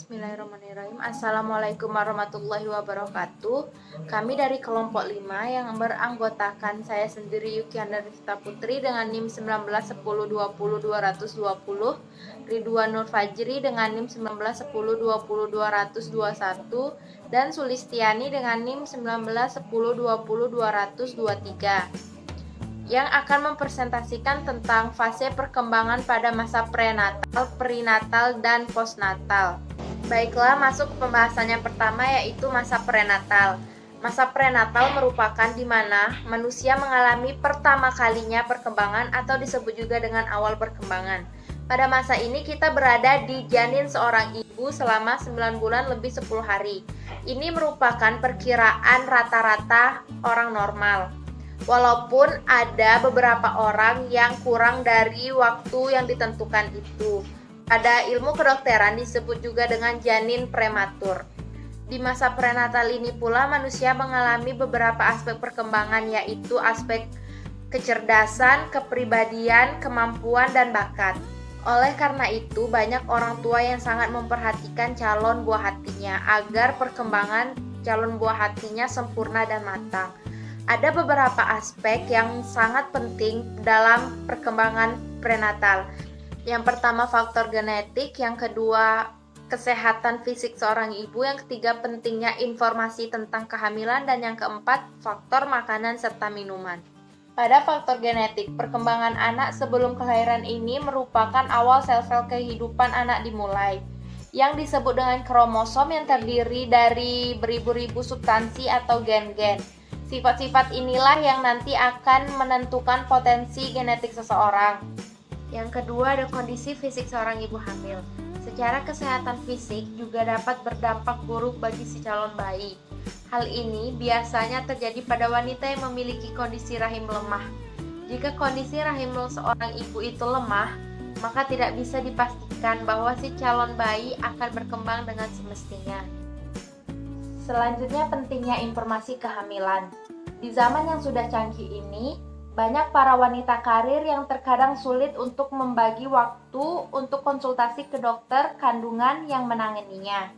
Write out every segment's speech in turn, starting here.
Bismillahirrahmanirrahim. Assalamualaikum warahmatullahi wabarakatuh. Kami dari kelompok 5 yang beranggotakan saya sendiri Yukianda Rifta Putri dengan NIM 1910200220, Ridwan Nur Fajri dengan NIM 1910200221, dan Sulistiani dengan NIM 1910200223 yang akan mempresentasikan tentang fase perkembangan pada masa prenatal, perinatal, dan postnatal. Baiklah, masuk ke pembahasan yang pertama, yaitu masa prenatal. Masa prenatal merupakan di mana manusia mengalami pertama kalinya perkembangan atau disebut juga dengan awal perkembangan. Pada masa ini kita berada di janin seorang ibu selama 9 bulan lebih 10 hari. Ini merupakan perkiraan rata-rata orang normal. Walaupun ada beberapa orang yang kurang dari waktu yang ditentukan itu. Pada ilmu kedokteran disebut juga dengan janin prematur. Di masa prenatal ini pula manusia mengalami beberapa aspek perkembangan, yaitu aspek kecerdasan, kepribadian, kemampuan, dan bakat. Oleh karena itu, banyak orang tua yang sangat memperhatikan calon buah hatinya agar perkembangan calon buah hatinya sempurna dan matang. Ada beberapa aspek yang sangat penting dalam perkembangan prenatal. Yang pertama, faktor genetik. Yang kedua, kesehatan fisik seorang ibu. Yang ketiga, pentingnya informasi tentang kehamilan. Dan yang keempat, faktor makanan serta minuman. Pada faktor genetik, perkembangan anak sebelum kelahiran ini merupakan awal sel-sel kehidupan anak dimulai, yang disebut dengan kromosom yang terdiri dari beribu-ribu substansi atau gen-gen. Sifat-sifat inilah yang nanti akan menentukan potensi genetik seseorang. Yang kedua, ada kondisi fisik seorang ibu hamil. Secara kesehatan fisik juga dapat berdampak buruk bagi si calon bayi. Hal ini biasanya terjadi pada wanita yang memiliki kondisi rahim lemah. Jika kondisi rahim seorang ibu itu lemah, maka tidak bisa dipastikan bahwa si calon bayi akan berkembang dengan semestinya. Selanjutnya, pentingnya informasi kehamilan. Di zaman yang sudah canggih ini, banyak para wanita karir yang terkadang sulit untuk membagi waktu untuk konsultasi ke dokter kandungan yang menanganinya.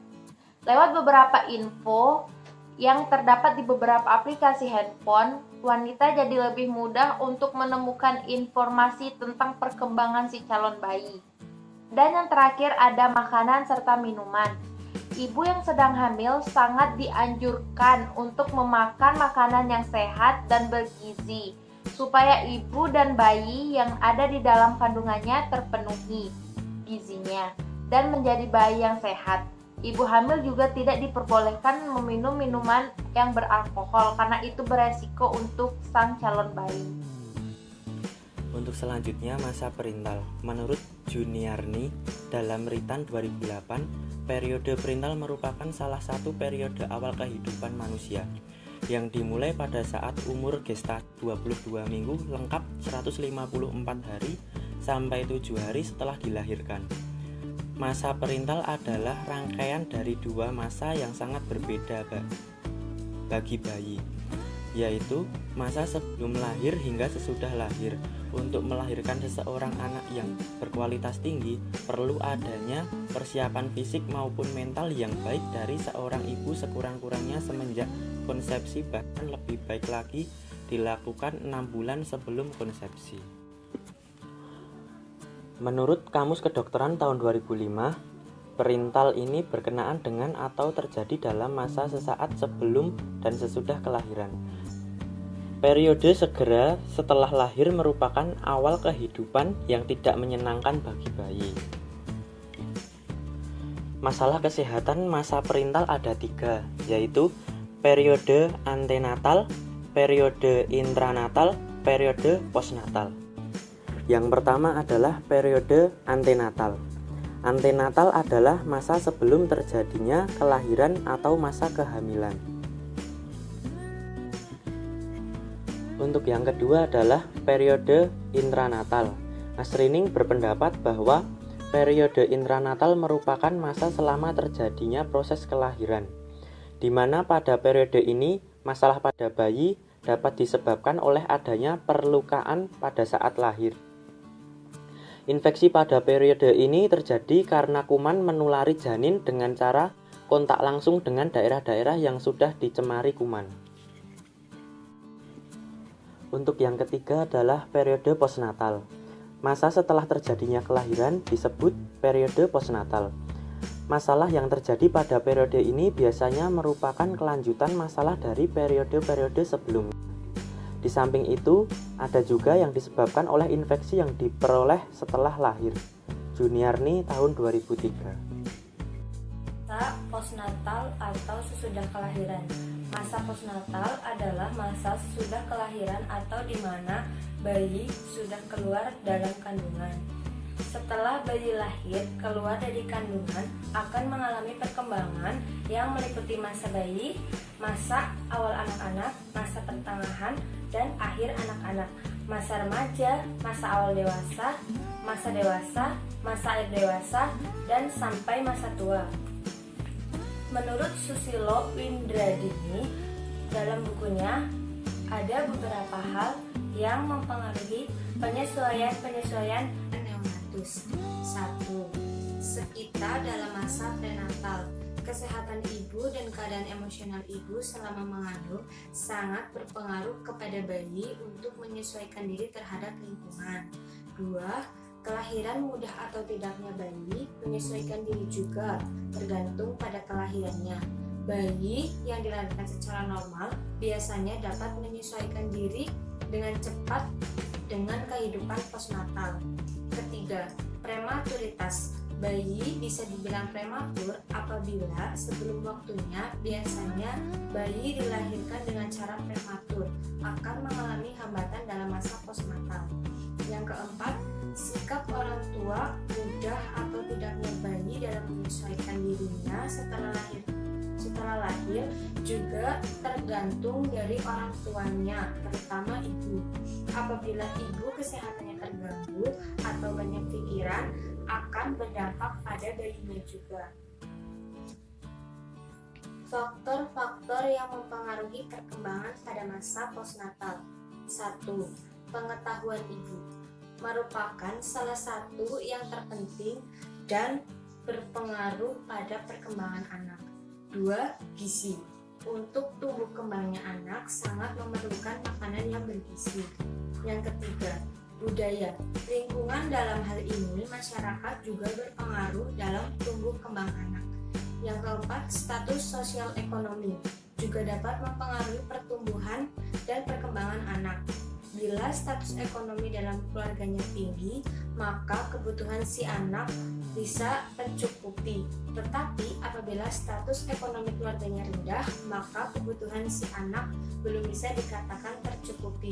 Lewat beberapa info yang terdapat di beberapa aplikasi handphone, wanita jadi lebih mudah untuk menemukan informasi tentang perkembangan si calon bayi. Dan yang terakhir, ada makanan serta minuman. Ibu yang sedang hamil sangat dianjurkan untuk memakan makanan yang sehat dan bergizi, supaya ibu dan bayi yang ada di dalam kandungannya terpenuhi gizinya dan menjadi bayi yang sehat. Ibu hamil juga tidak diperbolehkan meminum minuman yang beralkohol karena itu beresiko untuk sang calon bayi. Untuk selanjutnya, masa perintal. Menurut Juniarni dalam Ritan 2008, periode perintal merupakan salah satu periode awal kehidupan manusia yang dimulai pada saat umur gestasi 22 minggu lengkap 154 hari sampai 7 hari setelah dilahirkan. Masa perintal adalah rangkaian dari dua masa yang sangat berbeda bagi bayi, yaitu masa sebelum lahir hingga sesudah lahir. Untuk melahirkan seseorang anak yang berkualitas tinggi, perlu adanya persiapan fisik maupun mental yang baik dari seorang ibu sekurang-kurangnya semenjak konsepsi, bahkan lebih baik lagi dilakukan 6 bulan sebelum konsepsi. Menurut Kamus Kedokteran tahun 2005, perintal ini berkenaan dengan atau terjadi dalam masa sesaat sebelum dan sesudah kelahiran. Periode segera setelah lahir merupakan awal kehidupan yang tidak menyenangkan bagi bayi. Masalah kesehatan masa perintal ada 3, yaitu periode antenatal, periode intranatal, periode postnatal. Yang pertama adalah periode antenatal. Antenatal adalah masa sebelum terjadinya kelahiran atau masa kehamilan. Untuk yang kedua adalah periode intranatal. Nasrining berpendapat bahwa periode intranatal merupakan masa selama terjadinya proses kelahiran, di mana pada periode ini masalah pada bayi dapat disebabkan oleh adanya perlukaan pada saat lahir. Infeksi pada periode ini terjadi karena kuman menulari janin dengan cara kontak langsung dengan daerah-daerah yang sudah dicemari kuman. Untuk yang ketiga adalah periode postnatal. Masa setelah terjadinya kelahiran disebut periode postnatal. Masalah yang terjadi pada periode ini biasanya merupakan kelanjutan masalah dari periode-periode sebelumnya. Di samping itu, ada juga yang disebabkan oleh infeksi yang diperoleh setelah lahir. Juniarni tahun 2003. Masa postnatal atau sesudah kelahiran. Masa postnatal adalah masa sesudah kelahiran atau di mana bayi sudah keluar dalam kandungan. Setelah bayi lahir keluar dari kandungan akan mengalami perkembangan yang meliputi masa bayi, masa awal anak-anak, masa pertengahan, dan akhir anak-anak, masa remaja, masa awal dewasa, masa akhir dewasa, dan sampai masa tua. Menurut Susilo Windradini, dalam bukunya ada beberapa hal yang mempengaruhi penyesuaian neonatus. 1. Sekitar dalam masa prenatal. Kesehatan ibu dan keadaan emosional ibu selama mengandung sangat berpengaruh kepada bayi untuk menyesuaikan diri terhadap lingkungan. 2. Kelahiran mudah atau tidaknya bayi menyesuaikan diri juga, tergantung pada kelahirannya. Bayi yang dilahirkan secara normal biasanya dapat menyesuaikan diri dengan cepat dengan kehidupan postnatal. Ketiga, prematuritas. Bayi bisa dibilang prematur apabila sebelum waktunya biasanya bayi dilahirkan dengan cara prematur akan mengalami hambatan dalam masa postnatal. Yang keempat, sikap orang tua mudah atau tidaknya bayi dalam menyesuaikan dirinya setelah lahir juga tergantung dari orang tuanya, terutama ibu. Apabila ibu kesehatannya terganggu atau banyak pikiran, akan berdampak pada bayinya juga. Faktor-faktor yang mempengaruhi perkembangan pada masa postnatal. 1. Pengetahuan ibu merupakan salah satu yang terpenting dan berpengaruh pada perkembangan anak. 2. Gizi. Untuk tumbuh kembangnya anak sangat memerlukan makanan yang bergizi. Yang ketiga, budaya. Lingkungan dalam hal ini masyarakat juga berpengaruh dalam tumbuh kembang anak. Yang keempat, status sosial ekonomi juga dapat mempengaruhi pertumbuhan dan perkembangan anak. Bila status ekonomi dalam keluarganya tinggi, maka kebutuhan si anak bisa tercukupi. Tetapi apabila status ekonomi keluarganya rendah, maka kebutuhan si anak belum bisa dikatakan tercukupi.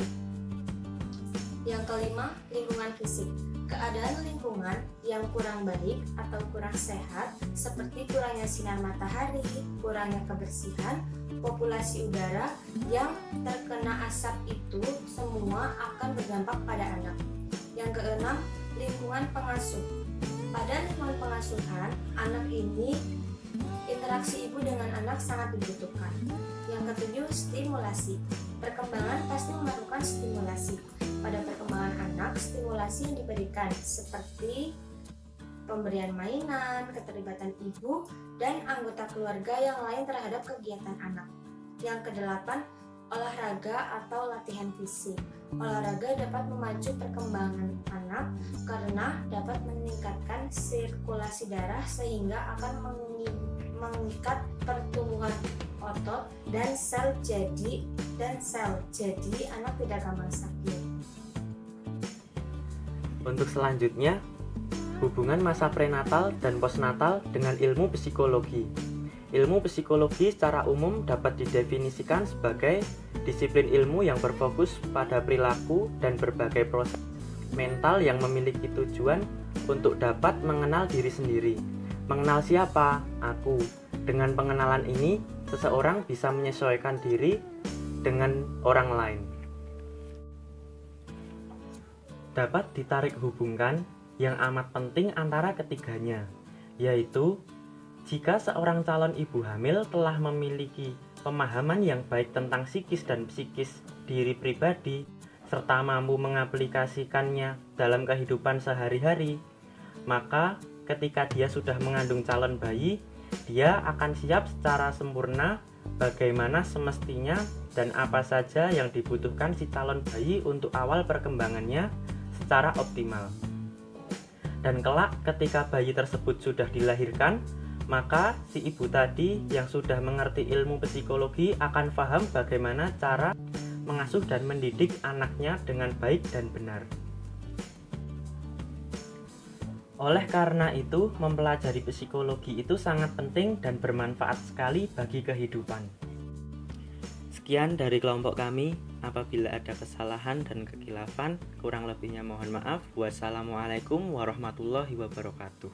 Yang kelima, lingkungan fisik. Keadaan lingkungan yang kurang baik atau kurang sehat seperti kurangnya sinar matahari, kurangnya kebersihan, populasi udara yang terkena asap itu semua akan berdampak pada anak. Yang keenam, lingkungan pengasuh. Pada lingkungan pengasuhan, anak ini interaksi ibu dengan anak sangat dibutuhkan. Yang ketujuh, stimulasi. Perkembangan pasti memerlukan stimulasi. Pada perkembangan anak, stimulasi yang diberikan seperti pemberian mainan, keterlibatan ibu, dan anggota keluarga yang lain terhadap kegiatan anak. Yang kedelapan, olahraga atau latihan fisik. Olahraga dapat memacu perkembangan anak karena dapat meningkatkan sirkulasi darah sehingga akan mengikat pertumbuhan otot dan sel jadi anak tidak gampang sakit. Untuk selanjutnya, hubungan masa prenatal dan postnatal dengan ilmu psikologi. Ilmu psikologi secara umum dapat didefinisikan sebagai disiplin ilmu yang berfokus pada perilaku dan berbagai proses mental yang memiliki tujuan untuk dapat mengenal diri sendiri. Mengenal siapa? Aku. Dengan pengenalan ini, seseorang bisa menyesuaikan diri dengan orang lain. Dapat ditarik hubungkan yang amat penting antara ketiganya, yaitu jika seorang calon ibu hamil telah memiliki pemahaman yang baik tentang psikis dan psikis diri pribadi, serta mampu mengaplikasikannya dalam kehidupan sehari-hari, maka ketika dia sudah mengandung calon bayi, dia akan siap secara sempurna bagaimana semestinya dan apa saja yang dibutuhkan si calon bayi untuk awal perkembangannya secara optimal. Dan kelak ketika bayi tersebut sudah dilahirkan, maka si ibu tadi yang sudah mengerti ilmu psikologi akan paham bagaimana cara mengasuh dan mendidik anaknya dengan baik dan benar. Oleh karena itu, mempelajari psikologi itu sangat penting dan bermanfaat sekali bagi kehidupan. Sekian dari kelompok kami. Apabila ada kesalahan dan kekhilafan, kurang lebihnya mohon maaf. Wassalamualaikum warahmatullahi wabarakatuh.